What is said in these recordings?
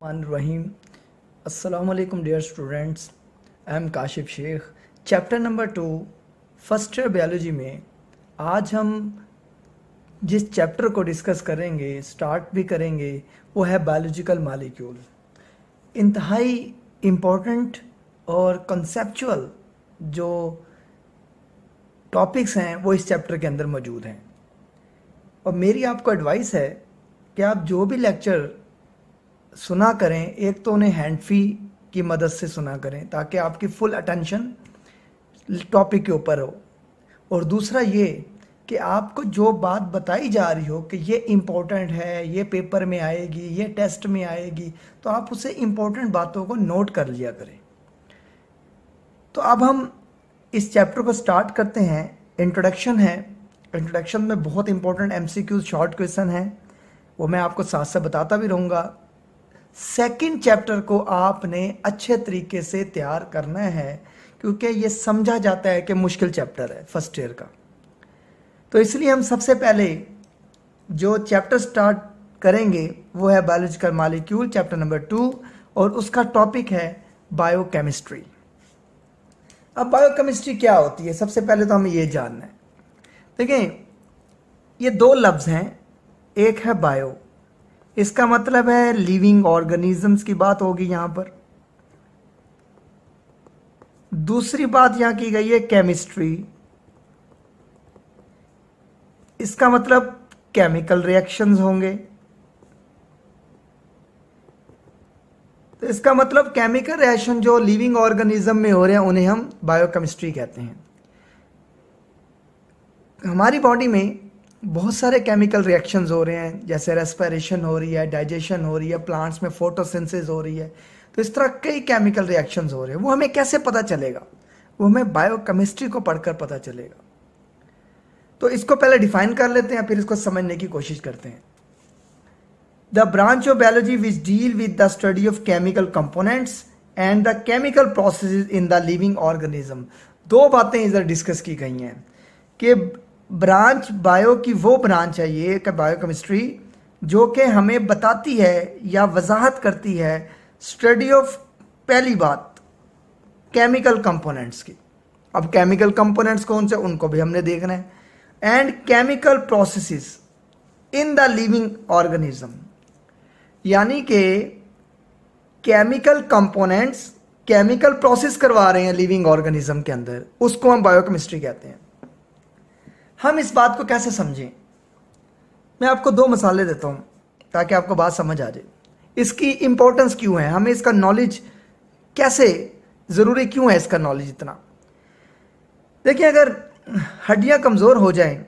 रहीम अस्सलाम वालेकुम dear students. I am Kashif Shaikh. Chapter number 2 first year biology में आज हम जिस चैप्टर को डिस्कस करेंगे, स्टार्ट भी करेंगे, वो है बायोलॉजिकल मॉलिक्यूल। इंतहाई इम्पोर्टेंट और कंसेप्चुअल जो टॉपिक्स हैं वो इस चैप्टर के अंदर मौजूद हैं। और मेरी आपको एडवाइस है कि आप जो भी लेक्चर सुना करें, एक तो उन्हें हैंड फ्री की मदद से सुना करें ताकि आपकी फुल अटेंशन टॉपिक के ऊपर हो, और दूसरा ये कि आपको जो बात बताई जा रही हो कि ये इम्पोर्टेंट है, ये पेपर में आएगी, ये टेस्ट में आएगी, तो आप उसे इम्पोर्टेंट बातों को नोट कर लिया करें। तो अब हम इस चैप्टर को स्टार्ट करते हैं। इंट्रोडक्शन है। इंट्रोडक्शन में बहुत इंपॉर्टेंट MCQ शॉर्ट क्वेश्चन है, वो मैं आपको साथ साथ बताता भी रहूँगा। सेकंड चैप्टर को आपने अच्छे तरीके से तैयार करना है क्योंकि ये समझा जाता है कि मुश्किल चैप्टर है फर्स्ट ईयर का। तो इसलिए हम सबसे पहले जो चैप्टर स्टार्ट करेंगे वो है बायोलॉजिकल मॉलिक्यूल, चैप्टर नंबर 2, और उसका टॉपिक है बायोकेमिस्ट्री। अब बायोकेमिस्ट्री क्या होती है, सबसे पहले तो हमें ये जानना है। देखें, ये दो लफ्ज़ हैं। एक है बायो, इसका मतलब है लिविंग ऑर्गेनिजम्स की बात होगी यहाँ पर। दूसरी बात यहाँ की गई है केमिस्ट्री, इसका मतलब केमिकल रिएक्शंस होंगे। तो इसका मतलब केमिकल रिएक्शन जो लिविंग ऑर्गेनिज्म में हो रहे हैं उन्हें हम बायोकेमिस्ट्री कहते हैं। हमारी बॉडी में बहुत सारे केमिकल रिएक्शंस हो रहे हैं, जैसे रेस्पिरेशन हो रही है, डाइजेशन हो रही है, प्लांट्स में फोटोसिंथेसिस हो रही है। तो इस तरह कई केमिकल रिएक्शंस हो रहे हैं। वो हमें कैसे पता चलेगा? वो हमें बायोकेमिस्ट्री को पढ़कर पता चलेगा। तो इसको पहले डिफाइन कर लेते हैं, फिर इसको समझने की कोशिश करते हैं। The branch of biology which deal with the study of chemical components and the chemical processes in the living organism. दो बातें इधर डिस्कस की गई हैं कि ब्रांच बायो की वो ब्रांच है ये कि बायोकेमिस्ट्री जो कि हमें बताती है या वजाहत करती है स्टडी ऑफ, पहली बात, केमिकल कंपोनेंट्स की। अब केमिकल कंपोनेंट्स कौन से, उनको भी हमने देखना है। And chemical processes in the living organism, यानी कि केमिकल कंपोनेंट्स केमिकल प्रोसेस करवा रहे हैं लिविंग ऑर्गेनिज्म के अंदर, उसको हम बायोकेमिस्ट्री कहते हैं। हम इस बात को कैसे समझें? मैं आपको दो मिसालें देता हूँ ताकि आपको बात समझ आ जाए। इसकी इम्पोर्टेंस क्यों है, हमें इसका नॉलेज कैसे ज़रूरी क्यों है, इसका नॉलेज इतना। देखिए, अगर हड्डियाँ कमज़ोर हो जाएं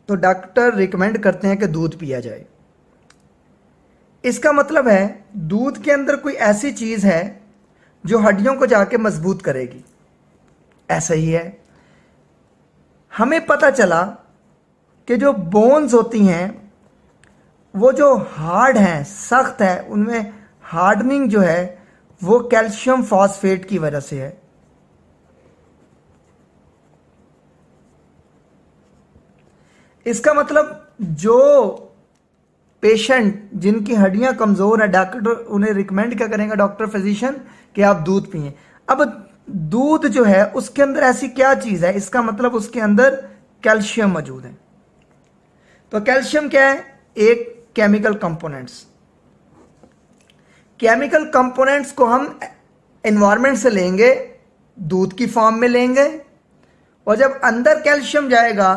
तो डॉक्टर रिकमेंड करते हैं कि दूध पिया जाए। इसका मतलब है दूध के अंदर कोई ऐसी चीज़ है जो हड्डियों को जाके मजबूत करेगी। ऐसा ही है, हमें पता चला कि जो बोन्स होती हैं वो जो हार्ड हैं, सख्त है, उनमें हार्डनिंग जो है वो कैल्शियम फॉस्फेट की वजह से है। इसका मतलब जो पेशेंट जिनकी हड्डियां कमज़ोर है, डॉक्टर उन्हें रिकमेंड क्या करेंगे, डॉक्टर फिजिशियन, कि आप दूध पिएं। अब दूध जो है उसके अंदर ऐसी क्या चीज़ है, इसका मतलब उसके अंदर कैल्शियम मौजूद है। तो कैल्शियम क्या है? एक केमिकल कंपोनेंट्स। केमिकल कंपोनेंट्स को हम एनवायरनमेंट से लेंगे, दूध की फॉर्म में लेंगे, और जब अंदर कैल्शियम जाएगा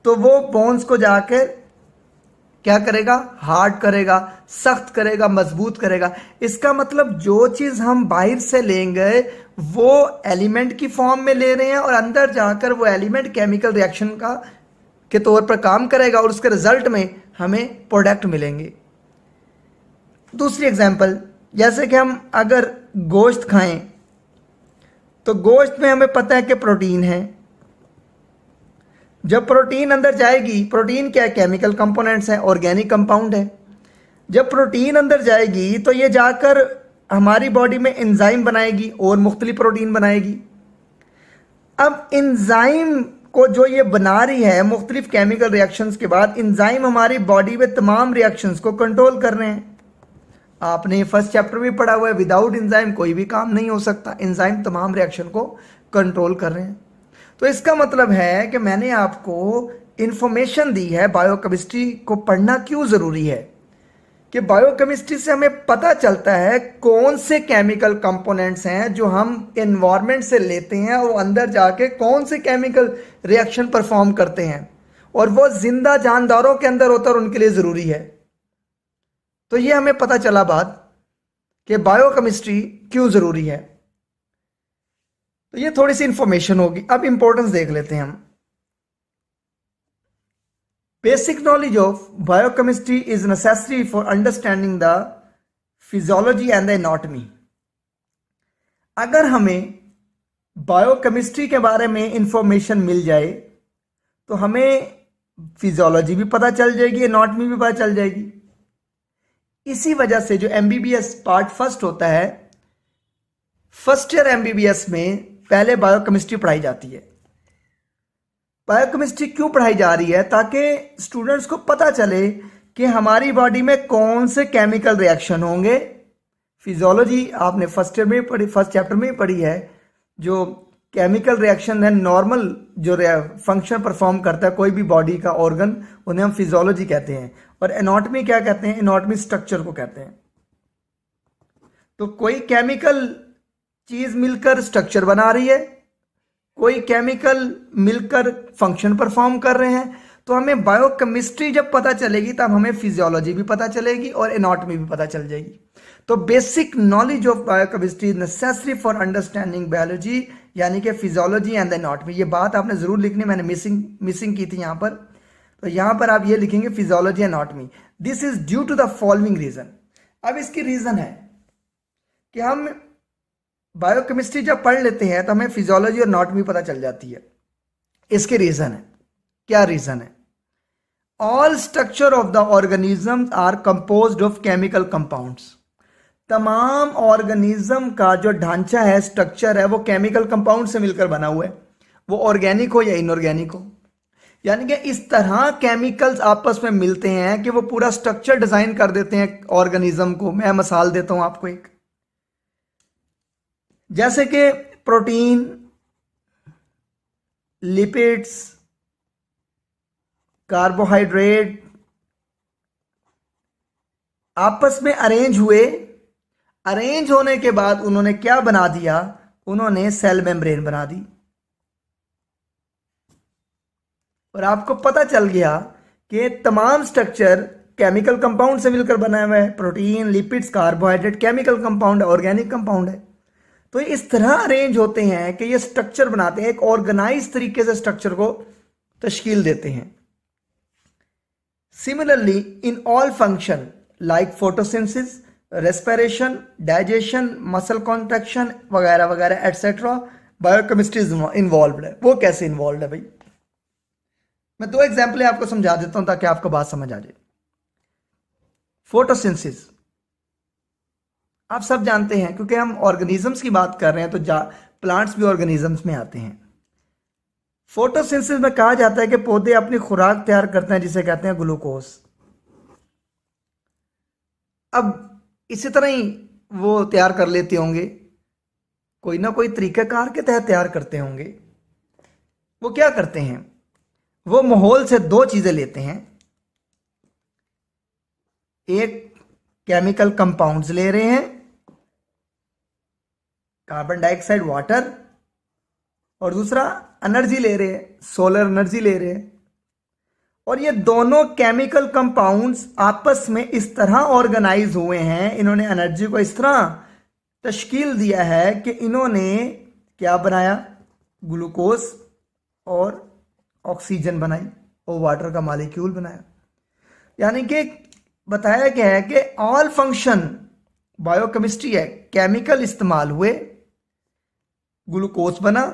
तो वो बोन्स को जाकर क्या करेगा? हार्ड करेगा, सख्त करेगा, मजबूत करेगा। इसका मतलब जो चीज़ हम बाहर से लेंगे वो एलिमेंट की फॉर्म में ले रहे हैं, और अंदर जाकर वो एलिमेंट केमिकल रिएक्शन का के तौर पर काम करेगा, और उसके रिजल्ट में हमें प्रोडक्ट मिलेंगे। दूसरी एग्जांपल, जैसे कि हम अगर गोश्त खाएं तो गोश्त में हमें पता है कि प्रोटीन है। जब प्रोटीन अंदर जाएगी, प्रोटीन क्या है? केमिकल कंपोनेंट्स हैं, ऑर्गेनिक कंपाउंड है। जब प्रोटीन अंदर जाएगी तो ये जाकर हमारी बॉडी में एंजाइम बनाएगी और मुख्तलिफ प्रोटीन बनाएगी। अब एंजाइम को जो ये बना रही है मुख्तलिफ केमिकल रिएक्शंस के बाद, एंजाइम हमारी बॉडी में तमाम रिएक्शंस को कंट्रोल कर रहे हैं। आपने फर्स्ट चैप्टर में पढ़ा हुआ है, विदाउट एंजाइम कोई भी काम नहीं हो सकता, एंजाइम तमाम रिएक्शन को कंट्रोल कर रहे हैं। तो इसका मतलब है कि मैंने आपको इंफॉर्मेशन दी है बायोकेमिस्ट्री को पढ़ना क्यों ज़रूरी है, कि बायोकेमिस्ट्री से हमें पता चलता है कौन से केमिकल कंपोनेंट्स हैं जो हम एनवायरनमेंट से लेते हैं और अंदर जाके कौन से केमिकल रिएक्शन परफॉर्म करते हैं, और वो जिंदा जानदारों के अंदर होता है और उनके लिए ज़रूरी है। तो ये हमें पता चला बात कि बायोकेमिस्ट्री क्यों ज़रूरी है। तो ये थोड़ी सी इंफॉर्मेशन होगी। अब इंपॉर्टेंस देख लेते हैं हम। Basic knowledge of biochemistry is necessary for understanding the physiology and the anatomy. अगर हमें बायोकेमिस्ट्री के बारे में इंफॉर्मेशन मिल जाए तो हमें फिजियोलॉजी भी पता चल जाएगी, एनाटॉमी भी पता चल जाएगी। इसी वजह से जो एमबीबीएस पार्ट फर्स्ट होता है, फर्स्ट ईयर एमबीबीएस में पहले बायोकेमिस्ट्री पढ़ाई जाती है। बायोकेमिस्ट्री क्यों पढ़ाई जा रही है? ताकि स्टूडेंट्स को पता चले कि हमारी बॉडी में कौन से केमिकल रिएक्शन होंगे। फिजियोलॉजी आपने फर्स्ट ईयर में पढ़ी, फर्स्ट चैप्टर में ही पढ़ी है। जो केमिकल रिएक्शन है, नॉर्मल जो फंक्शन परफॉर्म करता है कोई भी बॉडी का ऑर्गन, उन्हें हम फिजियोलॉजी कहते हैं। और एनाटॉमी क्या कहते हैं? एनाटॉमी स्ट्रक्चर को कहते हैं। तो कोई केमिकल चीज मिलकर स्ट्रक्चर बना रही है, कोई केमिकल मिलकर फंक्शन परफॉर्म कर रहे हैं। तो हमें बायोकेमिस्ट्री जब पता चलेगी तब हमें फिजियोलॉजी भी पता चलेगी और एनाटॉमी भी पता चल जाएगी। तो basic knowledge of biochemistry is necessary for understanding biology, यानी कि फिजियोलॉजी एंड एनाटॉमी। ये बात आपने जरूर लिखनी, मैंने मिसिंग की थी यहाँ पर। तो यहाँ पर आप ये लिखेंगे physiology anatomy. This is due to the following reason. अब इसकी रीजन है कि हम बायोकेमिस्ट्री जब पढ़ लेते हैं तो हमें फिजियोलॉजी और एनाटॉमी पता चल जाती है। इसके रीजन है, क्या रीजन है? All structure of the organism are composed of chemical compounds. तमाम ऑर्गेनिज्म का जो ढांचा है, स्ट्रक्चर है, वो केमिकल कंपाउंड से मिलकर बना हुआ है, वो ऑर्गेनिक हो या इनऑर्गेनिक हो। यानी कि इस तरह केमिकल्स आपस में मिलते हैं कि वो पूरा स्ट्रक्चर डिजाइन कर देते हैं ऑर्गेनिज्म को। मैं मिसाल देता हूं आपको एक, जैसे कि प्रोटीन, लिपिड्स, कार्बोहाइड्रेट आपस में अरेंज हुए। अरेंज होने के बाद उन्होंने क्या बना दिया? उन्होंने सेल मेम्ब्रेन बना दी। और आपको पता चल गया कि तमाम स्ट्रक्चर केमिकल कंपाउंड से मिलकर बना हुआ है। Protein, lipids, carbohydrate chemical compound है, ऑर्गेनिक कंपाउंड है। तो इस तरह अरेंज होते हैं कि ये स्ट्रक्चर बनाते हैं, एक ऑर्गेनाइज तरीके से स्ट्रक्चर को तश्कील देते हैं। Similarly in all function like photosynthesis, respiration, digestion, muscle contraction वगैरह वगैरह एटसेट्रा, बायोकेमिस्ट्री इन्वॉल्व है। वो कैसे इन्वॉल्व है भाई? मैं दो एग्जाम्पल आपको समझा देता हूं ताकि आपको बात समझ आ जाए। फोटोसिंथेसिस आप सब जानते हैं, क्योंकि हम ऑर्गेनिजम्स की बात कर रहे हैं तो प्लांट्स भी ऑर्गेनिजम्स में आते हैं। फोटोसिंथेसिस में कहा जाता है कि पौधे अपनी खुराक तैयार करते हैं जिसे कहते हैं ग्लूकोज। अब इसी तरह ही वो तैयार कर लेते होंगे, कोई ना कोई तरीकाकार के तहत तैयार करते होंगे। वो क्या करते हैं? वो माहौल से दो चीजें लेते हैं, एक केमिकल कंपाउंड्स ले रहे हैं, कार्बन डाइऑक्साइड, वाटर, और दूसरा एनर्जी ले रहे हैं, सोलर एनर्जी ले रहे हैं। और ये दोनों केमिकल कंपाउंड्स आपस में इस तरह ऑर्गेनाइज हुए हैं, इन्होंने एनर्जी को इस तरह तश्कील दिया है कि इन्होंने क्या बनाया? ग्लूकोज और ऑक्सीजन बनाई और वाटर का मॉलिक्यूल बनाया। यानी कि बताया गया है कि ऑल फंक्शन बायोकेमिस्ट्री है, केमिकल इस्तेमाल हुए, ग्लूकोज बना,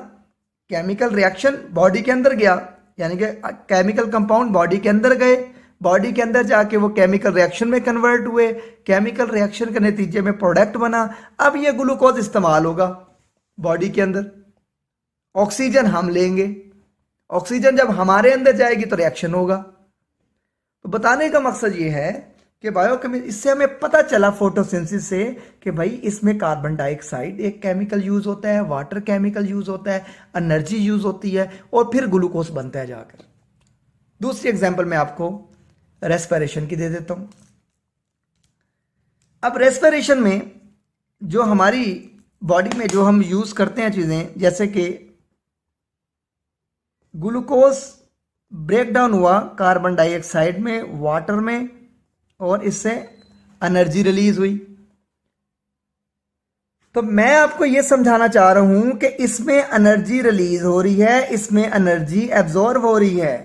केमिकल रिएक्शन बॉडी के अंदर गया, यानी कि केमिकल कंपाउंड बॉडी के अंदर गए, बॉडी के अंदर जाके वो केमिकल रिएक्शन में कन्वर्ट हुए, केमिकल रिएक्शन के नतीजे में प्रोडक्ट बना। अब ये ग्लूकोज इस्तेमाल होगा बॉडी के अंदर, ऑक्सीजन हम लेंगे, ऑक्सीजन जब हमारे अंदर जाएगी तो रिएक्शन होगा। तो बताने का मकसद ये है कि बायोकेमिस्ट्री, इससे हमें पता चला फोटोसिंथेसिस से कि भाई इसमें कार्बन डाइऑक्साइड एक केमिकल यूज होता है, वाटर केमिकल यूज होता है, एनर्जी यूज होती है और फिर ग्लूकोज बनता है जाकर। दूसरी एग्जांपल मैं आपको रेस्पिरेशन की दे देता हूं। अब रेस्पिरेशन में जो हमारी बॉडी में जो हम यूज करते हैं चीजें, जैसे कि ग्लूकोज ब्रेक डाउन हुआ कार्बन डाइऑक्साइड में, वाटर में, और इससे एनर्जी रिलीज हुई। तो मैं आपको यह समझाना चाह रहा हूं कि इसमें एनर्जी रिलीज हो रही है, इसमें एनर्जी एब्जॉर्ब हो रही है।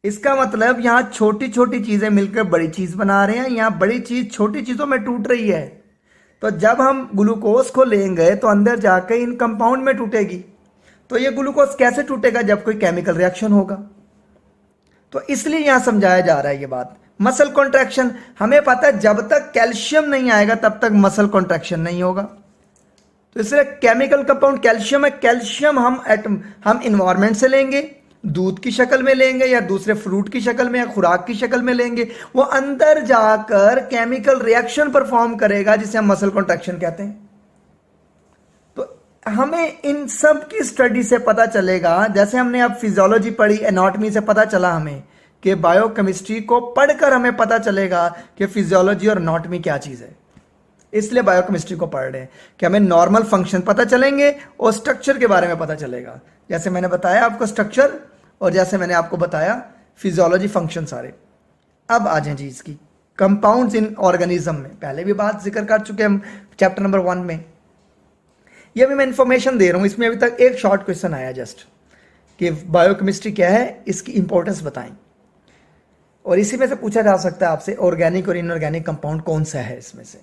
इसका मतलब यहां छोटी छोटी चीजें मिलकर बड़ी चीज बना रहे हैं, यहां बड़ी चीज छोटी चीजों में टूट रही है। तो जब हम ग्लूकोज को लेंगे तो अंदर जाकर इन कंपाउंड में टूटेगी। तो ये ग्लूकोज कैसे टूटेगा? जब कोई केमिकल रिएक्शन होगा। तो इसलिए यहां समझाया जा रहा है ये बात। मसल कॉन्ट्रैक्शन, हमें पता है जब तक कैल्शियम नहीं आएगा तब तक मसल कॉन्ट्रैक्शन नहीं होगा। तो इसलिए केमिकल कंपाउंड कैल्शियम है। कैल्शियम हम इन्वायरमेंट से लेंगे, दूध की शक्ल में लेंगे या दूसरे फ्रूट की शक्ल में या खुराक की शक्ल में लेंगे, वो अंदर जाकर केमिकल रिएक्शन परफॉर्म करेगा जिसे हम मसल कॉन्ट्रैक्शन कहते हैं। तो हमें इन सब की स्टडी से पता चलेगा, जैसे हमने अब फिजियोलॉजी पढ़ी, एनाटॉमी से पता चला हमें कि बायोकेमिस्ट्री को पढ़कर हमें पता चलेगा कि फिजियोलॉजी और एनाटॉमी क्या चीज है। इसलिए बायोकेमिस्ट्री को पढ़ रहे हैं कि हमें नॉर्मल फंक्शन पता चलेंगे और स्ट्रक्चर के बारे में पता चलेगा। जैसे मैंने बताया आपको स्ट्रक्चर, और जैसे मैंने आपको बताया फिजियोलॉजी, फंक्शन सारे। अब आ जाए जी इसकी कंपाउंड्स इन ऑर्गेनिज्म में। पहले भी बात जिक्र कर चुके हम चैप्टर नंबर 1 में। ये भी मैं इंफॉर्मेशन दे रहा हूं। इसमें अभी तक एक शॉर्ट क्वेश्चन आया जस्ट कि बायोकेमिस्ट्री क्या है, इसकी इंपॉर्टेंस बताएं। और इसी में से पूछा जा सकता है आपसे ऑर्गेनिक और इनऑर्गेनिक कंपाउंड कौन सा है इसमें से।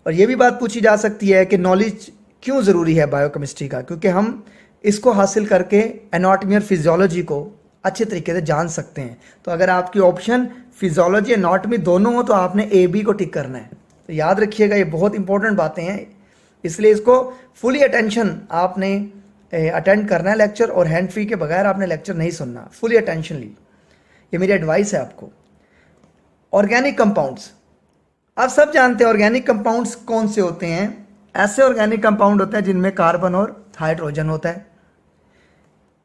और ये भी बात पूछी जा सकती है कि नॉलेज क्यों ज़रूरी है बायोकेमिस्ट्री का, क्योंकि हम इसको हासिल करके एनाटॉमी और फिजियोलॉजी को अच्छे तरीके से जान सकते हैं। तो अगर आपकी ऑप्शन फिजियोलॉजी एनाटॉमी दोनों हो तो आपने ए बी को टिक करना है। तो याद रखिएगा, ये बहुत इंपॉर्टेंट बातें हैं, इसलिए इसको फुली अटेंशन आपने अटेंड करना है लेक्चर, और हैंड फ्री के बगैर आपने लेक्चर नहीं सुनना, फुली अटेंशन ली। ये मेरी एडवाइस है आपको। ऑर्गेनिक कंपाउंड्स, आप सब जानते हैं ऑर्गेनिक कंपाउंड्स कौन से होते हैं। ऐसे ऑर्गेनिक कंपाउंड होते हैं जिनमें कार्बन और हाइड्रोजन होता है।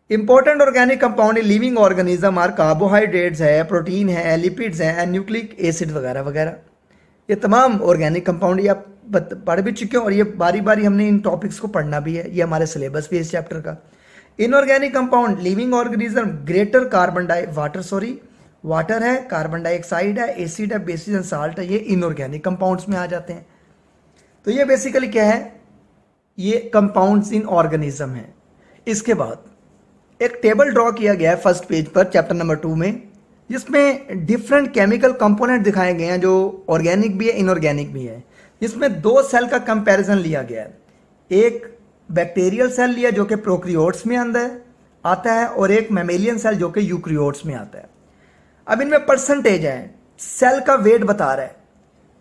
Important organic compound in living organism are carbohydrates है, प्रोटीन है, लिपिड्स हैं एंड न्यूक्लिक एसिड वगैरह वगैरह। ये तमाम ऑर्गेनिक कंपाउंड ये आप पढ़ भी चुके हो, और ये बारी बारी हमने इन टॉपिक्स को पढ़ना भी है, ये हमारे सिलेबस भी है इस चैप्टर का। Inorganic compound living organism greater water है, कार्बन डाइऑक्साइड है, एसिड है, बेसिस एंड साल्ट है, ये इनऑर्गेनिक कंपाउंड्स में आ जाते हैं। तो ये बेसिकली क्या है, ये कंपाउंड्स इन ऑर्गेनिज्म है। इसके बाद एक टेबल ड्रॉ किया गया है फर्स्ट पेज पर चैप्टर नंबर 2 में, जिसमें डिफरेंट केमिकल कंपोनेंट दिखाए गए हैं जो ऑर्गेनिक भी है, इनऑर्गेनिक भी है। जिसमें 2 सेल का कंपैरिजन लिया गया है। एक बैक्टीरियल सेल लिया जो कि प्रोकैरियोट्स में अंदर आता है, और एक मैमेलियन सेल जो कि यूकैरियोट्स में आता है। अब इनमें परसेंटेज है, सेल का वेट बता रहा है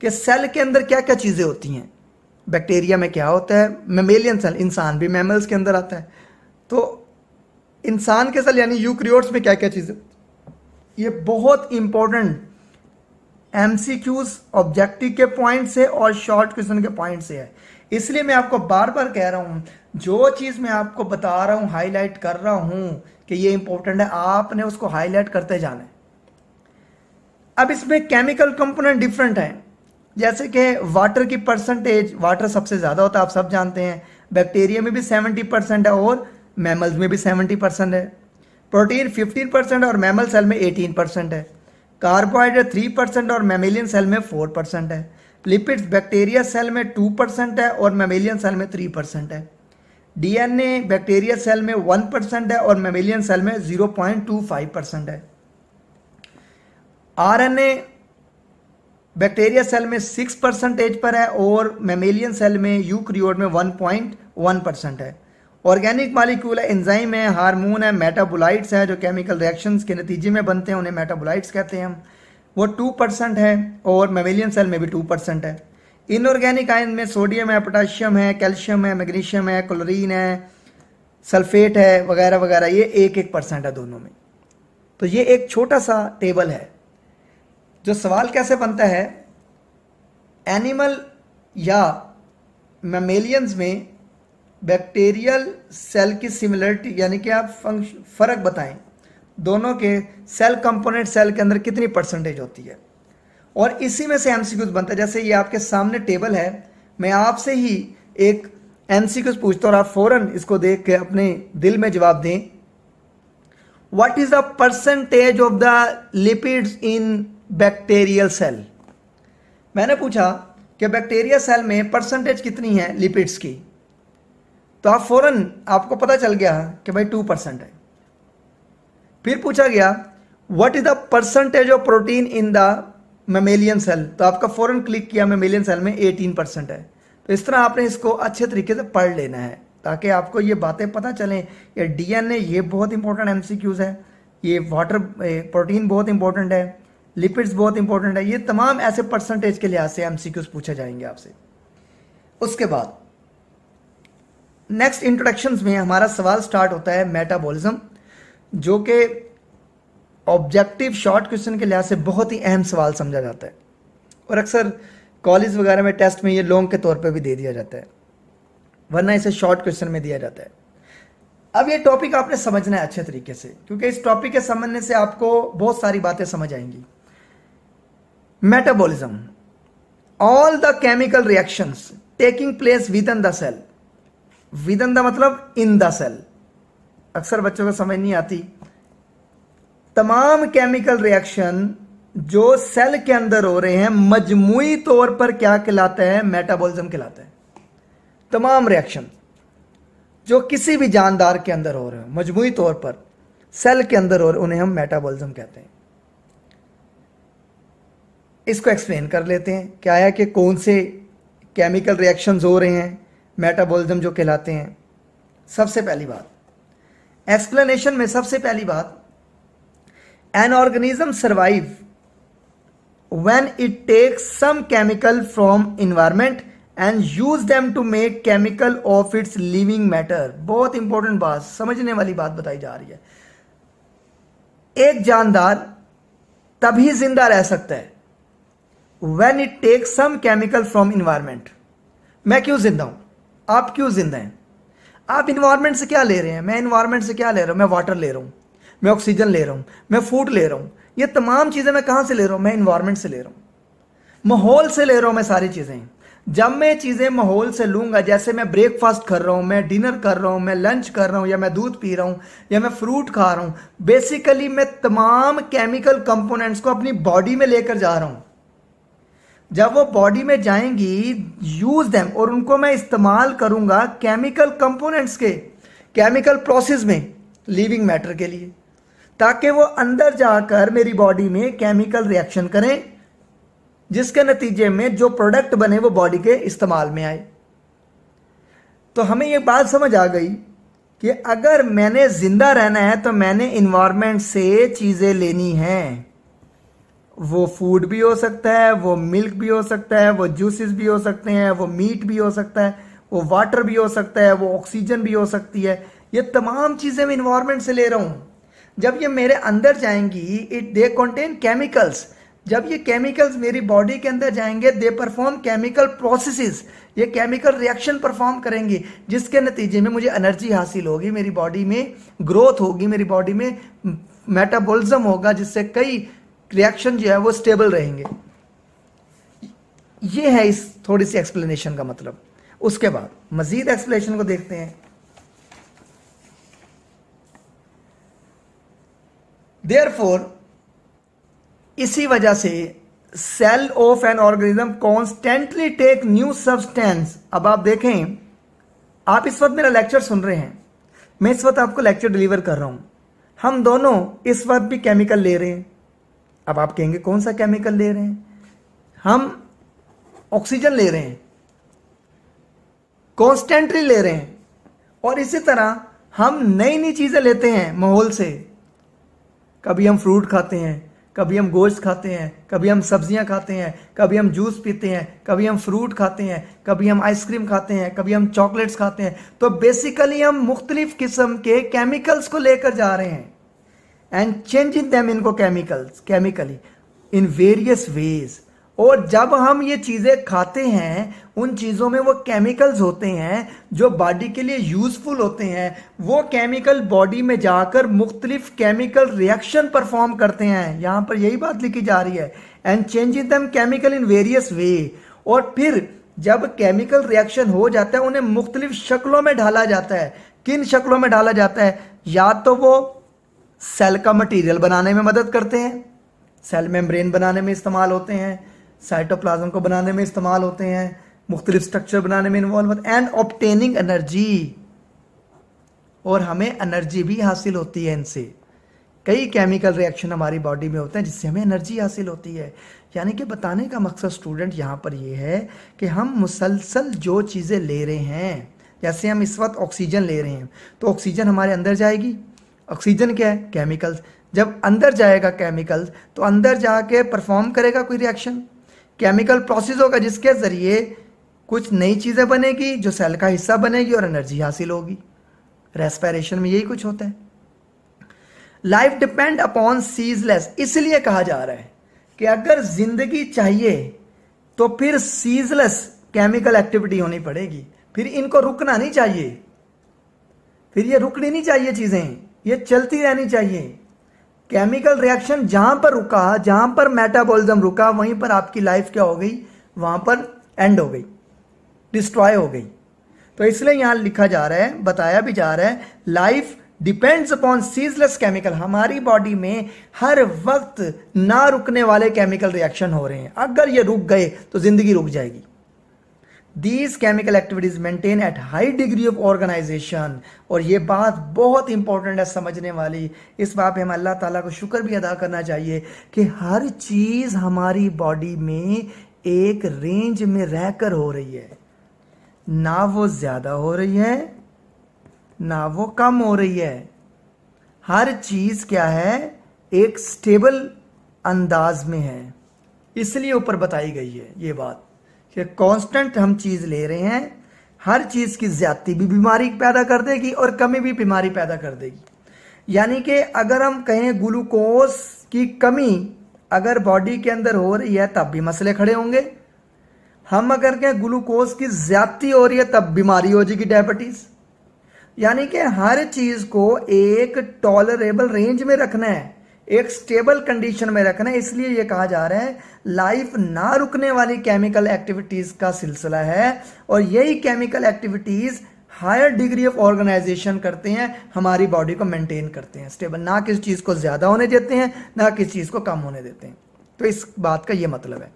कि सेल के अंदर क्या क्या चीज़ें होती हैं। बैक्टीरिया में क्या होता है, मैमेलियन सेल, इंसान भी मैमल्स के अंदर आता है, तो इंसान के सेल यानी यूकैरियोट्स में क्या क्या चीज़ें। ये बहुत इंपॉर्टेंट एमसीक्यूज ऑब्जेक्टिव के पॉइंट से और शॉर्ट क्वेश्चन के पॉइंट से है। इसलिए मैं आपको बार बार कह रहा हूं, जो चीज़ मैं आपको बता रहा हूं, हाईलाइट कर रहा हूं कि ये इंपॉर्टेंट है, आपने उसको हाईलाइट करते जाना है। अब इसमें केमिकल कंपोनेंट डिफरेंट है, जैसे कि वाटर की परसेंटेज, वाटर सबसे ज़्यादा होता है, आप सब जानते हैं। बैक्टीरिया में भी 70% है और मैमल्स में भी 70% है। प्रोटीन 15% और मैमल सेल में 18% है। कार्बोहाइड्रेट 3% और मैमेलियन सेल में 4% है। लिपिड्स बैक्टीरिया सेल में 2% है और मैमेलियन सेल में 3% है। डीएनए बैक्टीरिया सेल में 1% है और मैमेलियन सेल में 0.25% है। आरएनए बैक्टीरिया सेल में 6% पर है और मैमेलियन सेल में यूकैरियोट में 1.1% है। ऑर्गेनिक मॉलिक्यूल है, एंजाइम है, हार्मोन है, मेटाबोलाइट्स है जो केमिकल रिएक्शंस के नतीजे में बनते हैं, उन्हें मेटाबोलाइट्स कहते हैं हम, वो 2% है और मैमेलियन सेल में भी 2% है। इनऑर्गेनिक आयन में सोडियम है, पोटाशियम है, कैल्शियम है, मैग्नीशियम है, क्लोरीन है, सल्फेट है वगैरह वगैरह, ये 1% है दोनों में। तो ये एक छोटा सा टेबल है। जो सवाल कैसे बनता है, एनिमल या मैमेलियंस में बैक्टीरियल सेल की सिमिलरिटी, यानी कि आप फर्क बताएं दोनों के सेल कंपोनेंट सेल के अंदर कितनी परसेंटेज होती है, और इसी में से एमसीक्यूज बनता है। जैसे ये आपके सामने टेबल है, मैं आपसे ही एक एमसीक्यूज पूछता हूं और आप फौरन इसको देख के अपने दिल में जवाब दें। What is the percentage of the lipids in bacterial cell? मैंने पूछा कि बैक्टीरिया सेल में परसेंटेज कितनी है लिपिड्स की, तो आप फौरन आपको पता चल गया कि भाई 2% है। फिर पूछा गया what is the percentage of protein in the mammalian cell, तो आपका फौरन क्लिक किया मैमेलियन सेल में 18% है। तो इस तरह आपने इसको अच्छे तरीके से पढ़ लेना है ताकि आपको ये बातें पता चलें। ये डीएनए ये बहुत इंपॉर्टेंट एमसीक्यूज है, ये वाटर प्रोटीन बहुत इंपॉर्टेंट है, लिपिड्स बहुत इंपॉर्टेंट है, ये तमाम ऐसे परसेंटेज के लिहाज से एमसीक्यूज पूछे जाएंगे आपसे। उसके बाद नेक्स्ट इंट्रोडक्शंस में हमारा सवाल स्टार्ट होता है मेटाबॉलिज्म, जो कि ऑब्जेक्टिव शॉर्ट क्वेश्चन के लिहाज से बहुत ही अहम सवाल समझा जाता है और अक्सर कॉलेज वगैरह में टेस्ट में ये लॉन्ग के तौर पे भी दे दिया जाता है, वरना इसे शॉर्ट क्वेश्चन में दिया जाता है। अब ये टॉपिक आपने समझना है अच्छे तरीके से, क्योंकि इस टॉपिक के समझने से आपको बहुत सारी बातें समझ आएंगी। Metabolism, all the chemical reactions taking place within the cell. Within the मतलब इन द सेल, अक्सर बच्चों को समझ नहीं आती। तमाम केमिकल रिएक्शन जो सेल के अंदर हो रहे हैं मजमूई तौर पर क्या कहलाता है? मेटाबॉलिज्म कहलाता है। तमाम रिएक्शन जो किसी भी जानदार के अंदर हो रहे हैं मजमूई तौर पर सेल के अंदर हो रहे हैं, उन्हें हम मेटाबॉलिज्म कहते हैं। इसको एक्सप्लेन कर लेते हैं क्या है कि कौन से केमिकल रिएक्शंस हो रहे हैं मेटाबॉलिज्म जो कहलाते हैं। सबसे पहली बात एक्सप्लेनेशन में, सबसे पहली बात, an organism survive when it takes some chemical from environment and use them to make chemical of its living matter। बहुत इंपॉर्टेंट बात, समझने वाली बात बताई जा रही है। एक जानदार तभी जिंदा रह सकता है when it takes some chemical from environment। मैं क्यों जिंदा हूं, आप क्यों जिंदा हैं? आप इन्वायरमेंट से क्या ले रहे हैं? मैं इन्वायरमेंट से क्या ले रहा हूं? मैं वाटर ले रहा हूं, मैं ऑक्सीजन ले रहा हूं, मैं फूड ले रहा हूं। ये तमाम चीजें मैं कहां से ले रहा हूं? मैं इन्वायरमेंट से ले रहा हूं, माहौल से ले रहा हूं मैं सारी चीजें। जब मैं चीजें माहौल से लूंगा, जैसे मैं ब्रेकफास्ट कर रहा हूं, मैं डिनर कर रहा हूं, मैं लंच कर रहा हूं, या मैं दूध पी रहा हूं, या मैं फ्रूट खा रहा हूं, बेसिकली मैं तमाम केमिकल कंपोनेंट्स को अपनी बॉडी में लेकर जा रहा हूं। जब वो बॉडी में जाएंगी, यूज देम, और उनको मैं इस्तेमाल करूंगा केमिकल कंपोनेंट्स के केमिकल प्रोसेस में लिविंग मैटर के लिए, ताकि वो अंदर जाकर मेरी बॉडी में केमिकल रिएक्शन करें, जिसके नतीजे में जो प्रोडक्ट बने वो बॉडी के इस्तेमाल में आए। तो हमें ये बात समझ आ गई कि अगर मैंने जिंदा रहना है तो मैंने इन्वायरमेंट से चीजें लेनी हैं। वो फूड भी हो सकता है, वो मिल्क भी हो सकता है, वो जूसेस भी हो सकते हैं, वो मीट भी हो सकता है, वो वाटर भी हो सकता है, वो ऑक्सीजन भी हो सकती है। ये तमाम चीजें मैं इन्वायरमेंट से ले रहा हूं। जब ये मेरे अंदर जाएंगी, दे कंटेन केमिकल्स। जब ये केमिकल्स मेरी बॉडी के अंदर जाएंगे, दे परफॉर्म केमिकल प्रोसेसेस, ये केमिकल रिएक्शन परफॉर्म करेंगे, जिसके नतीजे में मुझे एनर्जी हासिल होगी, मेरी बॉडी में ग्रोथ होगी, मेरी बॉडी में मेटाबॉलिज्म होगा, जिससे कई रिएक्शन जो है वो स्टेबल रहेंगे। ये है इस थोड़ी सी एक्सप्लेनेशन का मतलब। उसके बाद मजीद एक्सप्लेनेशन को देखते हैं। देयरफॉर, इसी वजह से cell of an organism constantly take new substance. अब आप देखें, आप इस वक्त मेरा लेक्चर सुन रहे हैं, मैं इस वक्त आपको लेक्चर डिलीवर कर रहा हूं, हम दोनों इस वक्त भी केमिकल ले रहे हैं। अब आप कहेंगे कौन सा केमिकल ले रहे हैं? हम ऑक्सीजन ले रहे हैं, कॉन्स्टेंटली ले रहे हैं। और इसी तरह हम नई नई चीजें लेते हैं माहौल से। कभी हम फ्रूट खाते हैं, कभी हम गोश्त खाते हैं, कभी हम सब्जियां खाते हैं, कभी हम जूस पीते हैं, कभी हम फ्रूट खाते हैं, कभी हम आइसक्रीम खाते हैं, कभी हम चॉकलेट्स खाते हैं। तो बेसिकली हम मुख्तलिफ किस्म के केमिकल्स को लेकर जा रहे हैं एंड चेंजिंग देम इनको केमिकली। In various ways. और जब हम ये चीजें खाते हैं, उन चीजों में वो केमिकल्स होते हैं जो बॉडी के लिए यूजफुल होते हैं। वो केमिकल बॉडी में जाकर मुख्तलिफ केमिकल रिएक्शन परफॉर्म करते हैं, यहां पर यही बात लिखी जा रही है, and changing them chemical in various वे। और फिर जब केमिकल रिएक्शन हो जाता है, उन्हें मुख्तलिफ शक्लों में ढाला जाता है। किन शक्लों में ढाला जाता है? या तो वो सेल का मटेरियल बनाने में मदद करते हैं, सेल मेम्ब्रेन बनाने में इस्तेमाल होते हैं, साइटोप्लाज्म को बनाने में इस्तेमाल होते हैं, मुख्तलिफ स्ट्रक्चर बनाने में इन्वॉल्व होते हैं, एंड ऑब्टेनिंग एनर्जी, और हमें एनर्जी भी हासिल होती है इनसे। कई केमिकल रिएक्शन हमारी बॉडी में होते हैं जिससे हमें एनर्जी हासिल होती है। यानी कि बताने का मकसद स्टूडेंट यहाँ पर ये है कि हम मुसलसल जो चीज़ें ले रहे हैं, जैसे हम इस वक्त ऑक्सीजन ले रहे हैं, तो ऑक्सीजन हमारे अंदर जाएगी। ऑक्सीजन क्या है? केमिकल्स। जब अंदर जाएगा केमिकल्स, तो अंदर जाके परफॉर्म करेगा कोई रिएक्शन, केमिकल प्रोसेस होगा जिसके ज़रिए कुछ नई चीज़ें बनेगी जो सेल का हिस्सा बनेगी और एनर्जी हासिल होगी। रेस्पिरेशन में यही कुछ होता है। लाइफ डिपेंड अपॉन सीजलेस, इसलिए कहा जा रहा है कि अगर जिंदगी चाहिए तो फिर सीजलेस केमिकल एक्टिविटी होनी पड़ेगी। फिर इनको रुकना नहीं चाहिए, फिर ये रुकनी नहीं चाहिए, चीजें ये चलती रहनी चाहिए। केमिकल रिएक्शन जहां पर रुका, जहां पर मेटाबॉलिज्म रुका, वहीं पर आपकी लाइफ क्या हो गई? वहां पर एंड हो गई, डिस्ट्रॉय हो गई। तो इसलिए यहां लिखा जा रहा है, बताया भी जा रहा है, life depends upon ceaseless chemical. हमारी बॉडी में हर वक्त ना रुकने वाले केमिकल रिएक्शन हो रहे हैं। अगर ये रुक गए तो जिंदगी रुक जाएगी। These chemical activities maintain at high degree of organization, और ये बात बहुत इंपॉर्टेंट है समझने वाली। इस बात पे हम अल्लाह ताला को शुक्र भी अदा करना चाहिए कि हर चीज हमारी बॉडी में एक रेंज में रहकर हो रही है, ना वो ज्यादा हो रही है ना वो कम हो रही है। हर चीज क्या है? एक स्टेबल अंदाज में है। इसलिए ऊपर बताई गई है ये बात कि कांस्टेंट हम चीज ले रहे हैं। हर चीज की ज्यादती भी बीमारी पैदा कर देगी और कमी भी बीमारी पैदा कर देगी। यानी कि अगर हम कहें ग्लूकोज की कमी अगर बॉडी के अंदर हो रही है तब भी मसले खड़े होंगे। हम अगर कहें ग्लूकोज की ज्यादती हो रही है तब बीमारी हो जाएगी, डायबिटीज। यानी कि हर चीज को एक टॉलरेबल रेंज में रखना है, एक स्टेबल कंडीशन में रखना है। इसलिए यह कहा जा रहा है लाइफ ना रुकने वाली केमिकल एक्टिविटीज का सिलसिला है, और यही chemical activities higher degree of organization करते हैं, हमारी बॉडी को मेंटेन करते हैं स्टेबल। ना किसी चीज को ज्यादा होने देते हैं, ना किसी चीज को कम होने देते हैं। तो इस बात का यह मतलब है।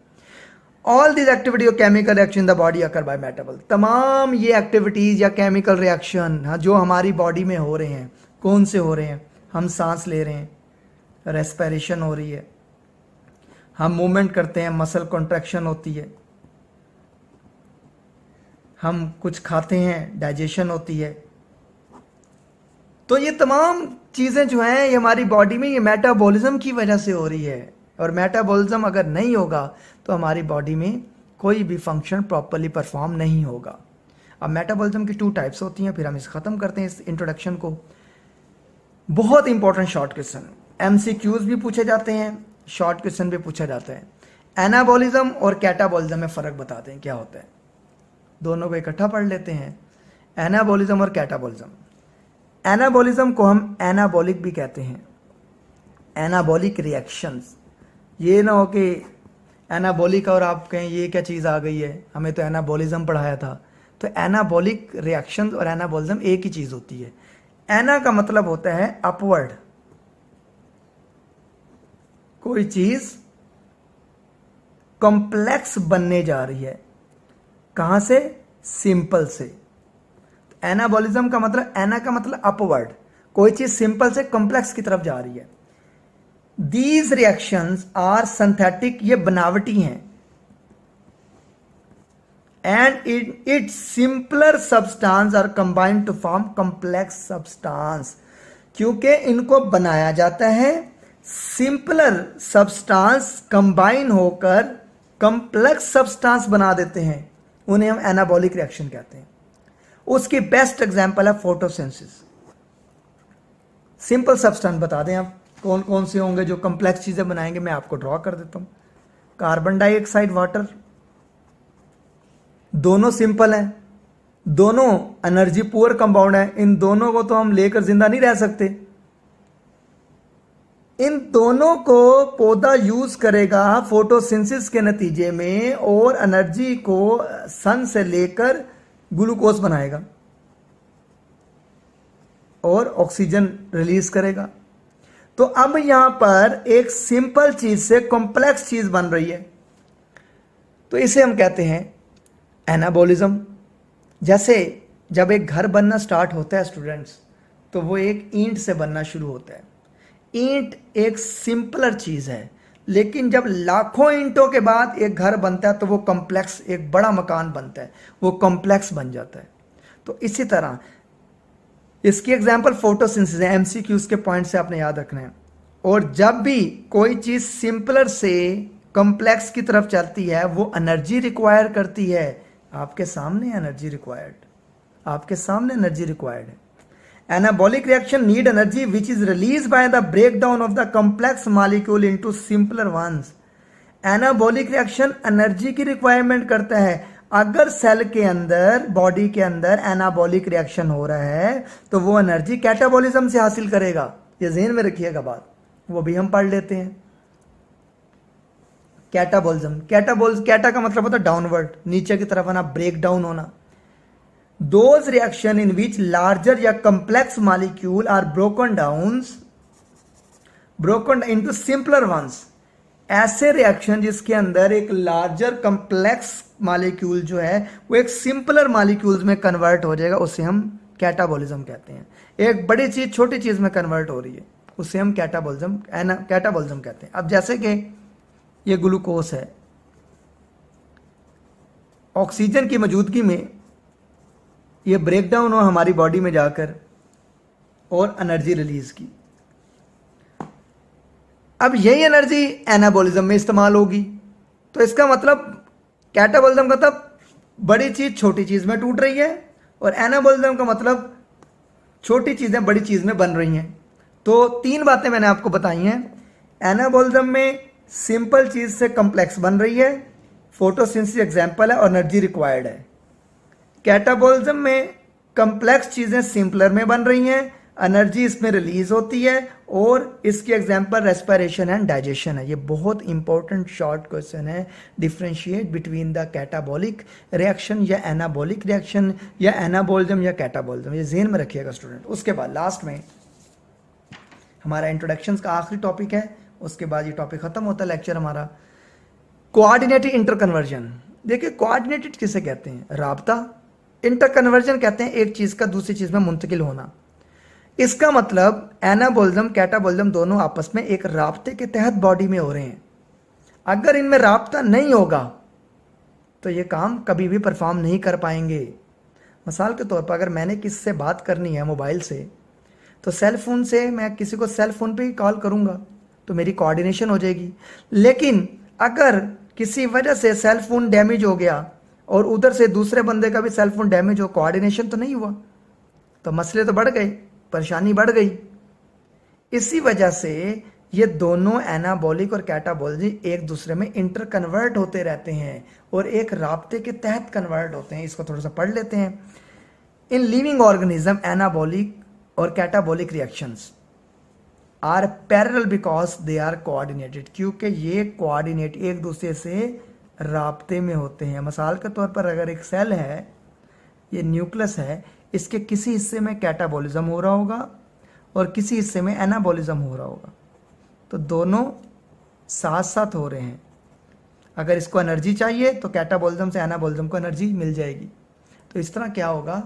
ऑल दिस एक्टिविटी और chemical reaction in the body occur by metabolism, तमाम ये एक्टिविटीज या केमिकल रिएक्शन जो हमारी बॉडी में हो रहे हैं, कौन से हो रहे हैं? हम सांस ले रहे हैं, रेस्पिरेशन हो रही है, हम मूवमेंट करते हैं, मसल कॉन्ट्रैक्शन होती है, हम कुछ खाते हैं, डाइजेशन होती है। तो ये तमाम चीजें जो हैं ये हमारी बॉडी में ये मेटाबॉलिज्म की वजह से हो रही है। और मेटाबॉलिज्म अगर नहीं होगा तो हमारी बॉडी में कोई भी फंक्शन प्रॉपरली परफॉर्म नहीं होगा। अब मेटाबॉलिज्म की 2 टाइप्स होती हैं, फिर हम इसे खत्म करते हैं इस इंट्रोडक्शन को। बहुत इंपॉर्टेंट शॉर्ट क्वेश्चन, MCQs भी पूछे जाते हैं, शॉर्ट क्वेश्चन भी पूछा जाता है। एनाबॉलिज्म और कैटाबॉलिज्म में फ़र्क बताते हैं क्या होता है, दोनों को इकट्ठा पढ़ लेते हैं। एनाबॉलिज्म और कैटाबॉलिज्म। एनाबॉलिज्म को हम एनाबॉलिक भी कहते हैं, एनाबॉलिक रिएक्शंस। ये ना हो कि एनाबॉलिक और आप कहें ये क्या चीज़ आ गई है, हमें तो एनाबॉलिज्म पढ़ाया था। तो एनाबॉलिक रिएक्शंस और एनाबॉलिज्म एक ही चीज़ होती है। एना का मतलब होता है अपवर्ड, कोई चीज कॉम्प्लेक्स बनने जा रही है। कहां से? सिंपल से। एनाबॉलिज्म का मतलब, एना का मतलब अपवर्ड, कोई चीज सिंपल से कॉम्प्लेक्स की तरफ जा रही है। दीज रिएक्शंस आर सिंथेटिक, ये बनावटी हैं, and it simpler substance are combined to form complex substance. क्योंकि इनको बनाया जाता है, सिंपलर सब्सटेंस कंबाइन होकर कॉम्प्लेक्स सब्सटेंस बना देते हैं, उन्हें हम एनाबॉलिक रिएक्शन कहते हैं। उसकी बेस्ट एग्जांपल है फोटोसिंथेसिस। सिंपल सब्सटेंस बता दें आप, कौन कौन से होंगे जो कॉम्प्लेक्स चीजें बनाएंगे, मैं आपको ड्रॉ कर देता हूं। कार्बन डाइऑक्साइड, वाटर, दोनों सिंपल हैं, दोनों एनर्जी पुअर कंपाउंड है। इन दोनों को तो हम लेकर जिंदा नहीं रह सकते। इन दोनों को पौधा यूज करेगा फोटोसिंथेसिस के नतीजे में और एनर्जी को सन से लेकर ग्लूकोज बनाएगा और ऑक्सीजन रिलीज करेगा। तो अब यहां पर एक सिंपल चीज से कॉम्प्लेक्स चीज बन रही है, तो इसे हम कहते हैं एनाबॉलिज्म। जैसे जब एक घर बनना स्टार्ट होता है स्टूडेंट्स, तो वो एक ईंट से बनना शुरू होता है। ईंट एक सिंपलर चीज है, लेकिन जब लाखों ईंटों के बाद एक घर बनता है तो वो कॉम्प्लेक्स, एक बड़ा मकान बनता है, वो कॉम्प्लेक्स बन जाता है। तो इसी तरह इसकी एग्जांपल फोटोसिंथेसिस है। एमसीक्यूज के पॉइंट से आपने याद रखना है। और जब भी कोई चीज सिंपलर से कॉम्प्लेक्स की तरफ चलती है, वो एनर्जी रिक्वायर करती है। आपके सामने एनर्जी रिक्वायर्ड, आपके सामने एनर्जी रिक्वायर्ड है। Anabolic reaction need energy which is release by the breakdown of the complex molecule into simpler ones. Anabolic reaction energy की रिक्वायरमेंट करता है। अगर सेल के अंदर, बॉडी के अंदर एनाबॉलिक रिएक्शन हो रहा है तो वो एनर्जी कैटाबॉलिज्म से हासिल करेगा। ये ज़हन में रखिएगा बात, वो भी हम पढ़ लेते हैं। कैटाबॉलिज्म, कैटा का मतलब होता है डाउनवर्ड, नीचे की तरफ आना, ब्रेक डाउन होना। Those reaction in which larger या complex molecule are broken into simpler ones. ऐसे रिएक्शन जिसके अंदर एक लार्जर कॉम्प्लेक्स मॉलिक्यूल जो है वो एक सिंपलर मॉलिक्यूल्स में कन्वर्ट हो जाएगा, उसे हम कैटाबॉलिज्म कहते हैं। एक बड़ी चीज छोटी चीज में कन्वर्ट हो रही है, उसे हम कैटाबॉलिज्म कहते हैं। अब जैसे कि ये ग्लूकोज है, ऑक्सीजन की मौजूदगी में ये ब्रेक डाउन हो हमारी बॉडी में जाकर और एनर्जी रिलीज की। अब यही एनर्जी एनाबॉलिज्म में इस्तेमाल होगी। तो इसका मतलब कैटाबॉलिज्म का मतलब बड़ी चीज छोटी चीज में टूट रही है, और एनाबॉलिज्म का मतलब छोटी चीजें बड़ी चीज में बन रही हैं। तो तीन बातें मैंने आपको बताई हैं। एनाबॉलिज्म में सिंपल चीज से कॉम्प्लेक्स बन रही है, फोटोसिंथेसिस एग्जांपल है और एनर्जी रिक्वायर्ड है। कैटाबॉलिज्म में कॉम्प्लेक्स चीजें सिंपलर में बन रही हैं, एनर्जी इसमें रिलीज होती है, और इसकी एग्जांपल रेस्पिरेशन एंड डाइजेशन है। ये बहुत इंपॉर्टेंट शॉर्ट क्वेश्चन है। Differentiate between the catabolic reaction या एनाबॉलिक रिएक्शन, या एनाबॉलिज्म या कैटाबॉलिज्म, ये ज़हन में रखिएगा स्टूडेंट। उसके बाद लास्ट में हमारा इंट्रोडक्शन का आखिरी टॉपिक है, उसके बाद ये टॉपिक खत्म होता है लेक्चर हमारा। Coordinated interconversion. देखिए कोऑर्डिनेटेड किसे कहते हैं? राब्ता। इंटरकन्वर्जन कहते हैं एक चीज का दूसरी चीज में मुंतकिल होना। इसका मतलब एनाबॉलिज्म कैटाबॉलिज्म दोनों आपस में एक राब्ते के तहत बॉडी में हो रहे हैं। अगर इनमें राब्ता नहीं होगा तो ये काम कभी भी परफॉर्म नहीं कर पाएंगे। मिसाल के तौर पर अगर मैंने किसी से बात करनी है मोबाइल से, तो सेल फोन से मैं किसी को सेल फोन पे ही कॉल करूंगा तो मेरी कोऑर्डिनेशन हो जाएगी। लेकिन अगर किसी वजह से सेल फोन डैमेज हो गया और उधर से दूसरे बंदे का भी सेल फोन डैमेज हो, कोऑर्डिनेशन तो नहीं हुआ, तो मसले तो बढ़ गए, परेशानी बढ़ गई। इसी वजह से ये दोनों एनाबॉलिक और कैटाबॉलिक एक दूसरे में इंटर कन्वर्ट होते रहते हैं और एक राब्ते के तहत कन्वर्ट होते हैं। इसको थोड़ा सा पढ़ लेते हैं। इन लिविंग ऑर्गेनिज्म एनाबॉलिक और catabolic reactions are parallel because they are coordinated, क्योंकि ये कोऑर्डिनेट एक दूसरे से राब्ते में होते हैं। मिसाल के तौर पर अगर एक सेल है, ये न्यूक्लियस है, इसके किसी हिस्से में कैटाबॉलिज्म हो रहा होगा और किसी हिस्से में एनाबॉलिज्म हो रहा होगा, तो दोनों साथ साथ हो रहे हैं। अगर इसको एनर्जी चाहिए तो कैटाबॉलिज्म से एनाबॉलिज्म को एनर्जी मिल जाएगी। तो इस तरह क्या होगा,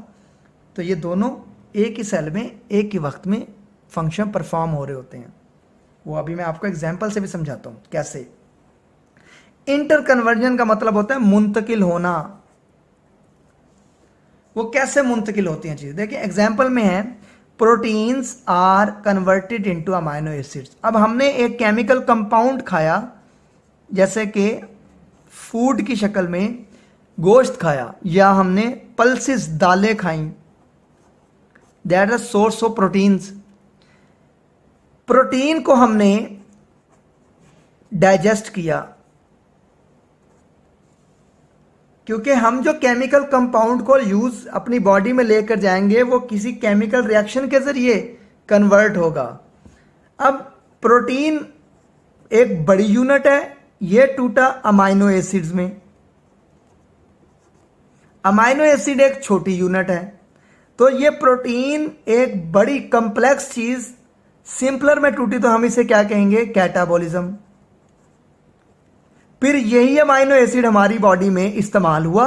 तो ये दोनों एक ही सेल में एक ही वक्त में फंक्शन परफॉर्म हो रहे होते हैं। वो अभी मैं आपको एग्जाम्पल से भी समझाता हूँ कैसे। इंटर कन्वर्जन का मतलब होता है मुंतकिल होना। वो कैसे मुंतकिल होती हैं चीज़, देखिए एग्जाम्पल में है proteins are converted into amino acids. अब हमने एक केमिकल कंपाउंड खाया, जैसे कि फूड की शक्ल में गोश्त खाया, या हमने पल्सेस दालें खाई, that is source of proteins. Protein को हमने डाइजेस्ट किया, क्योंकि हम जो केमिकल कंपाउंड को यूज अपनी बॉडी में लेकर जाएंगे वो किसी केमिकल रिएक्शन के जरिए कन्वर्ट होगा। अब प्रोटीन एक बड़ी यूनिट है, ये टूटा अमाइनो एसिड्स में, अमाइनो एसिड एक छोटी यूनिट है, तो ये प्रोटीन एक बड़ी कंप्लेक्स चीज सिंपलर में टूटी तो हम इसे क्या कहेंगे, कैटाबॉलिज्म। फिर यही अमाइनो एसिड हमारी बॉडी में इस्तेमाल हुआ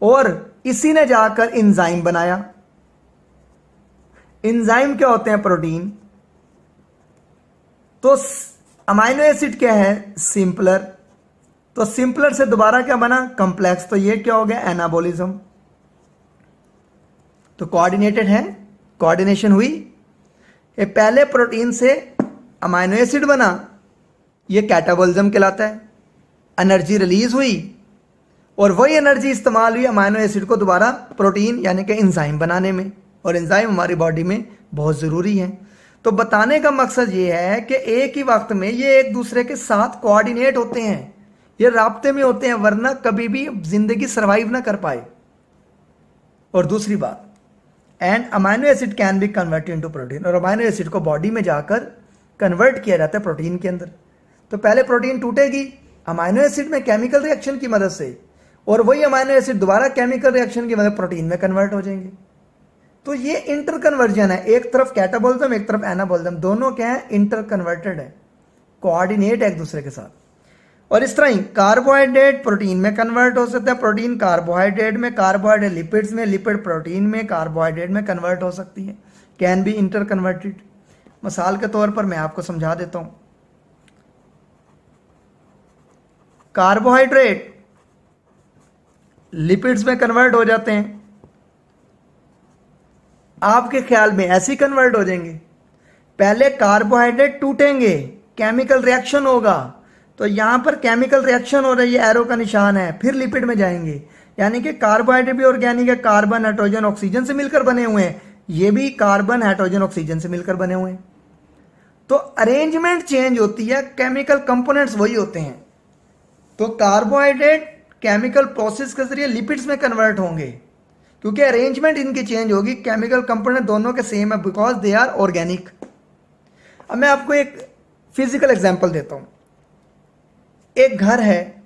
और इसी ने जाकर एंजाइम बनाया। एंजाइम क्या होते हैं, प्रोटीन। तो अमाइनो एसिड क्या है, सिंपलर, तो सिंपलर से दोबारा क्या बना, कंप्लेक्स, तो ये क्या हो गया, एनाबॉलिज्म। तो कोऑर्डिनेटेड है, कोऑर्डिनेशन हुई। ये पहले प्रोटीन से अमाइनो एसिड बना, ये कैटाबॉलिज्म कहलाता है। एनर्जी रिलीज हुई और वही एनर्जी इस्तेमाल हुई अमाइनो एसिड को दोबारा प्रोटीन यानी कि एंजाइम बनाने में, और एंजाइम हमारी बॉडी में बहुत ज़रूरी है। तो बताने का मकसद ये है कि एक ही वक्त में ये एक दूसरे के साथ कोऑर्डिनेट होते हैं, ये राब्ते में होते हैं, वरना कभी भी जिंदगी सर्वाइव ना कर पाए। और दूसरी बात, and amino acid can be converted into protein, और अमाइनो एसिड को बॉडी में जाकर कन्वर्ट किया जाता है प्रोटीन के अंदर। तो पहले प्रोटीन टूटेगी अमाइनो एसिड में केमिकल रिएक्शन की मदद से, और वही अमाइनो एसिड दोबारा केमिकल रिएक्शन की मदद प्रोटीन में कन्वर्ट हो जाएंगे। तो ये इंटर कन्वर्जन है, एक तरफ कैटाबॉलिज्म एक तरफ एनाबॉलिज्म, दोनों क्या है, इंटर कन्वर्टेड है, कोऑर्डिनेट है एक दूसरे के साथ। और इस तरह ही कार्बोहाइड्रेट प्रोटीन में कन्वर्ट हो सकता है, प्रोटीन कार्बोहाइड्रेट में, कार्बोहाइड्रेट लिपिड्स में, लिपिड प्रोटीन में, कार्बोहाइड्रेट में कन्वर्ट हो सकती है, कैन बी इंटर कन्वर्टेड। मिसाल के तौर पर मैं आपको समझा देता हूं, कार्बोहाइड्रेट लिपिड्स में कन्वर्ट हो जाते हैं, आपके ख्याल में ऐसे ही कन्वर्ट हो जाएंगे। पहले कार्बोहाइड्रेट टूटेंगे, केमिकल रिएक्शन होगा, तो यहां पर केमिकल रिएक्शन हो रही है, एरो का निशान है, फिर लिपिड में जाएंगे। यानी कि कार्बोहाइड्रेट भी ऑर्गेनिक है, कार्बन नाइट्रोजन ऑक्सीजन से मिलकर बने हुए हैं, ये भी कार्बन हाइड्रोजन ऑक्सीजन से मिलकर बने हुए हैं। तो अरेंजमेंट चेंज होती है, केमिकल कंपोनेंट्स वही होते हैं। तो कार्बोहाइड्रेट केमिकल प्रोसेस के जरिए लिपिड्स में कन्वर्ट होंगे, क्योंकि अरेंजमेंट इनकी चेंज होगी, केमिकल कंपोनेंट दोनों के सेम है, बिकॉज दे आर ऑर्गेनिक। अब मैं आपको एक फिजिकल एग्जांपल देता हूं। एक घर है,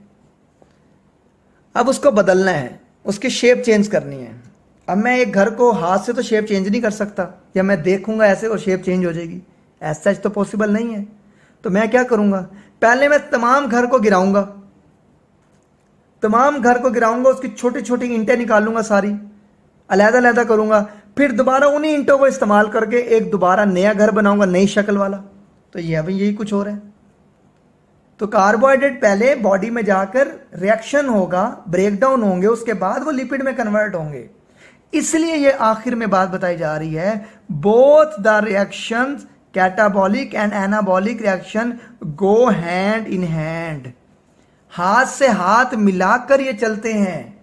अब उसको बदलना है, उसकी शेप चेंज करनी है। अब मैं एक घर को हाथ से तो शेप चेंज नहीं कर सकता, या मैं देखूंगा ऐसे और शेप चेंज हो जाएगी, ऐसा तो पॉसिबल नहीं है। तो मैं क्या करूंगा, पहले मैं तमाम घर को गिराऊंगा, तमाम घर को गिराऊंगा, उसकी छोटी छोटी ईंटें निकालूंगा, सारी अलहदा अलहदा करूंगा, फिर दोबारा उन्हीं ईंटों को इस्तेमाल करके एक दोबारा नया घर बनाऊंगा, नई शक्ल वाला। तो ये अभी यही कुछ हो रहा है। तो कार्बोहाइड्रेट पहले बॉडी में जाकर रिएक्शन होगा, ब्रेकडाउन होंगे, उसके बाद वो लिपिड में कन्वर्ट होंगे। इसलिए ये आखिर में बात बताई जा रही है, both the reactions catabolic and anabolic reaction go hand in hand, हाथ से हाथ मिलाकर ये चलते हैं,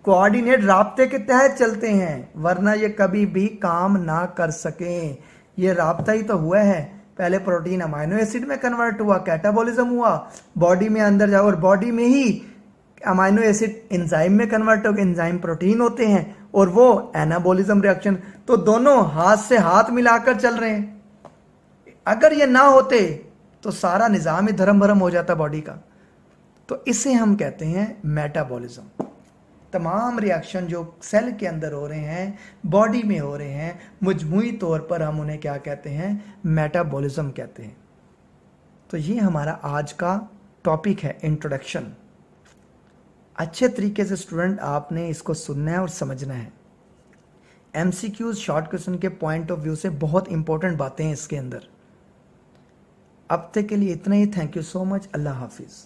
कोऑर्डिनेट राब्ते के तहत चलते हैं, वरना ये कभी भी काम ना कर सकें। ये राब्ता ही तो हुआ है, पहले प्रोटीन अमाइनो एसिड में कन्वर्ट हुआ, कैटाबॉलिज्म हुआ, बॉडी में अंदर जाओ और बॉडी में ही अमाइनो एसिड एंजाइम में कन्वर्ट हो गए, एंजाइम प्रोटीन होते हैं, और वो एनाबॉलिज्म रिएक्शन। तो दोनों हाथ से हाथ मिलाकर चल रहे हैं। अगर ये ना होते तो सारा निजाम ही धर्म भरम हो जाता बॉडी का। तो इसे हम कहते हैं मेटाबॉलिज्म। तमाम रिएक्शन जो सेल के अंदर हो रहे हैं, बॉडी में हो रहे हैं, मजमूई तौर पर हम उन्हें क्या कहते हैं, मेटाबॉलिज्म कहते हैं। तो ये हमारा आज का टॉपिक है, इंट्रोडक्शन। अच्छे तरीके से स्टूडेंट आपने इसको सुनना है और समझना है। एमसीक्यूज शॉर्ट क्वेश्चन के पॉइंट ऑफ व्यू से बहुत इंपॉर्टेंट बातें हैं इसके अंदर। अब तक के लिए इतना ही। Thank you so much. अल्लाह हाफिज।